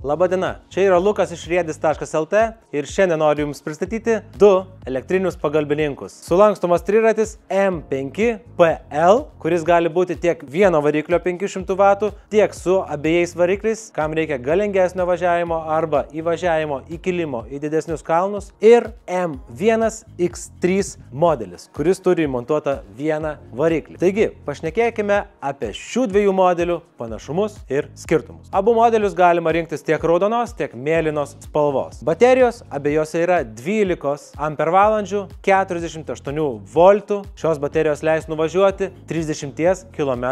Labadiena, čia yra Lukas iš riedis.lt ir šiandien noriu Jums pristatyti du elektrinius pagalbininkus. Sulankstomas triratis M5PL, kuris gali būti tiek vieno variklio 500 W, tiek su abiejais varikliais, kam reikia galingesnio važiavimo arba įvažiavimo įkilimo į didesnius kalnus, ir M1X3 modelis, kuris turi įmontuotą vieną variklį. Taigi, pašnekėkime apie šių dviejų modelių panašumus ir skirtumus. Abu modelius galima rinktis tiek raudonos, tiek mėlynos spalvos. Baterijos abiejose yra 12 Ah, 48 V. Šios baterijos leis nuvažiuoti 30 km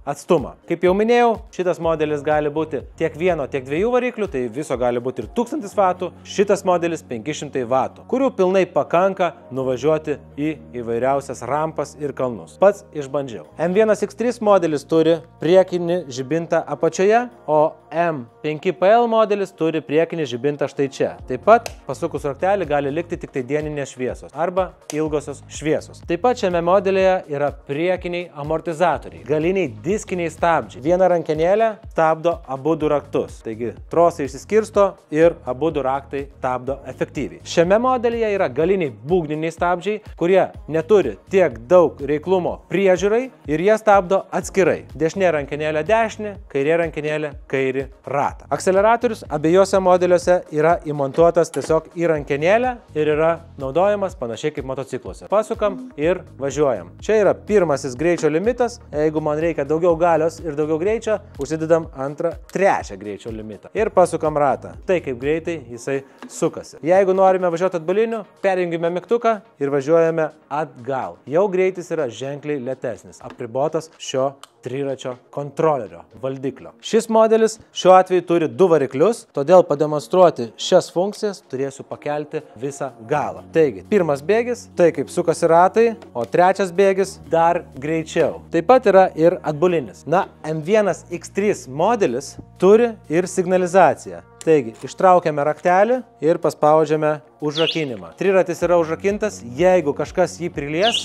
atstumą. Kaip jau minėjau, šitas modelis gali būti tiek vieno, tiek dviejų variklių, tai viso gali būti ir 1000 W, šitas modelis 500 W, kurių pilnai pakanka nuvažiuoti į įvairiausias rampas ir kalnus. Pats išbandžiau. M1X3 modelis turi priekinį žibintą apačioje, o M5PL modelis turi priekinį žibintą štai čia. Taip pat pasukus raktelį gali likti tik tai dieninės šviesos arba ilgosios šviesos. Taip pat šiame modelyje yra priekiniai amortizatoriai, galiniai diskiniai stabdžiai. Viena rankenėlė stabdo abu du raktus, taigi trosai išsiskirsto ir abu du raktai stabdo efektyviai. Šiame modelyje yra galiniai būgniniai stabdžiai, kurie neturi tiek daug reiklumo priežiūrai ir jie stabdo atskirai. Dešinė rankenėlė dešinė, kairė rankenėlė kairį ratą. Akceleratorius abiejose modeliuose yra įmontuotas tiesiog į rankenėlę ir yra naudojamas panašiai kaip motocikluose. Pasukam ir važiuojam. Čia yra pirmasis greičio limitas. Jeigu man reikia daugiau galios ir daugiau greičio, užsidedam antrą, trečią greičio limitą. Ir pasukam ratą. Tai kaip greitai jisai sukasi. Jeigu norime važiuoti atbaliniu, perjungime mygtuką ir važiuojame atgal. Jau greitis yra ženkliai lėtesnis, apribotas šio triračio kontrolerio, valdiklio. Šis modelis šiuo atveju turi du variklius, todėl pademonstruoti šias funkcijas turėsiu pakelti visą galą. Taigi, pirmas bėgis, tai kaip sukasi ratai, o trečias bėgis dar greičiau. Taip pat yra ir atbulinis. Na, M1X3 modelis turi ir signalizaciją. Taigi, ištraukiame raktelį ir paspaudžiame užrakinimą. Triratis yra užrakintas, jeigu kažkas jį prilies,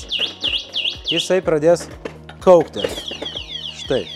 jisai pradės kaukti. Štai,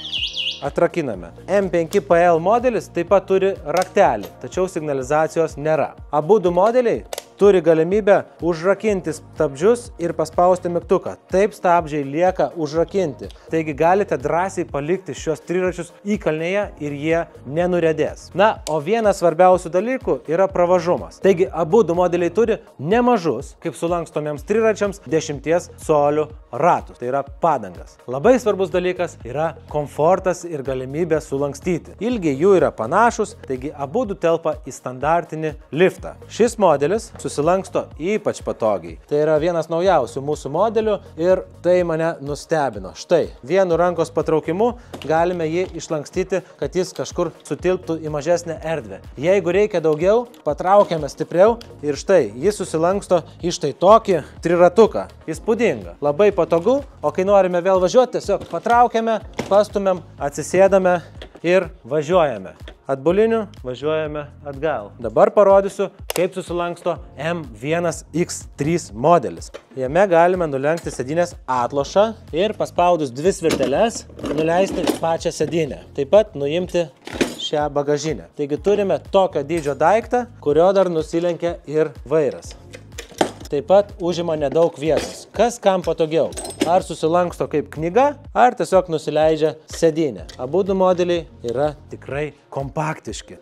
atrakiname. M5PL modelis taip pat turi raktelį, tačiau signalizacijos nėra. Abu du modeliai turi galimybę užrakinti stabdžius ir paspausti mygtuką. Taip stabdžiai lieka užrakinti. Taigi galite drąsiai palikti šios triračius įkalnėje ir jie nenuriedės. Na, o vienas svarbiausių dalykų yra pravažumas. Taigi abu du modeliai turi nemažus, kaip sulankstomiems triračiams, 10 colių ratus. Tai yra padangas. Labai svarbus dalykas yra komfortas ir galimybė sulankstyti. Ilgiai jų yra panašus, taigi abu du telpa į standartinį liftą. Šis modelis susilanksto ypač patogiai. Tai yra vienas naujausių mūsų modelių ir tai mane nustebino. Štai, vienu rankos patraukimu galime jį išlankstyti, kad jis kažkur sutilptų į mažesnę erdvę. Jeigu reikia daugiau, patraukiame stipriau ir štai, jis susilanksto į štai tokį triratuką. Įspūdinga. Labai patogu, o kai norime vėl važiuoti, tiesiog patraukiame, pastumėm, atsisėdame ir važiuojame. Atbuliniu važiuojame atgal. Dabar parodysiu, kaip susilanksto M1X3 modelis. Jame galime nulenkti sėdynės atlošą ir paspaudus dvi svirteles nuleisti pačią sėdynę. Taip pat nuimti šią bagažinę. Taigi turime tokio dydžio daiktą, kurio dar nusilenkia ir vairas. Taip pat užima nedaug vietos. Kas kam patogiau? Ar susilanksto kaip knyga, ar tiesiog nusileidžia sėdynė. Abu du modeliai yra tikrai kompaktiški.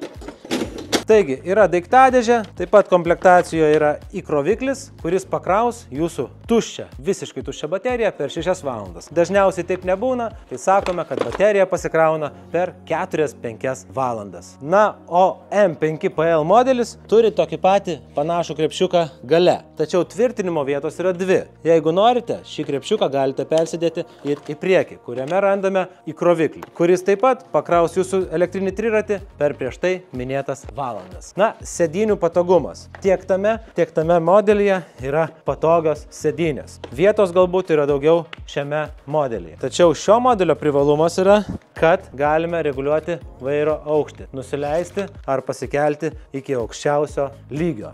Taigi, yra daiktadėžė, taip pat komplektacijoje yra įkroviklis, kuris pakraus jūsų tuščią, visiškai tuščią bateriją per 6 valandas. Dažniausiai taip nebūna, tai sakome, kad baterija pasikrauna per 4-5 valandas. Na, o M5PL modelis turi tokį patį panašų krepšiuką gale. Tačiau tvirtinimo vietos yra dvi. Jeigu norite, šį krepšiuką galite persidėti ir į priekį, kuriame randame įkroviklį, kuris taip pat pakraus jūsų elektrinį triratį per prieš tai minėtas valandas. Na, sėdynių patogumas. Tiek tame modelyje yra patogios sėdynės. Vietos galbūt yra daugiau šiame modelyje. Tačiau šio modelio privalumas yra, kad galime reguliuoti vairo aukštį, nusileisti ar pasikelti iki aukščiausio lygio.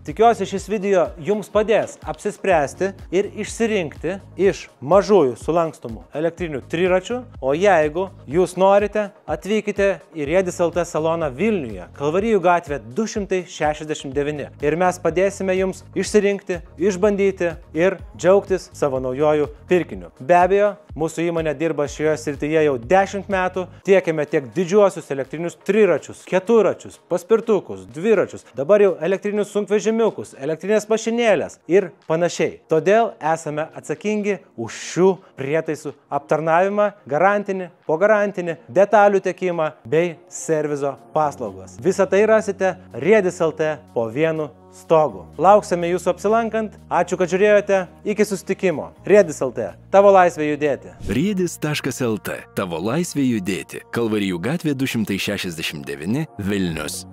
Tikiuosi, šis video jums padės apsispręsti ir išsirinkti iš mažųjų sulankstomų elektrinių triračių, o jeigu jūs norite, atvykite į Riedis LT saloną Vilniuje, Kalvarijų gatvė 269 ir mes padėsime jums išsirinkti, išbandyti ir džiaugtis savo naujojų pirkiniu. Be abejo, mūsų įmonė dirba šioje srityje jau 10 metų, tiekiame tiek didžiuosius elektrinius triračius, keturračius, paspirtukus, dviračius, dabar jau elektrinius sunkvežimiukus, elektrinės mašinėlės ir panašiai. Todėl esame atsakingi už šių prietaisų aptarnavimą, garantinį, pogarantinį, detalių tiekimą bei servizo paslaugas. Visą tai rasite Riedis LT po vienu stogu. Lauksime jūsų apsilankant. Ačiū, kad žiūrėjote. Iki susitikimo. Riedis LT. Tavo laisvė judėti. Riedis.lt. Tavo laisvė judėti. Kalvarijų gatvė 269 Vilnius.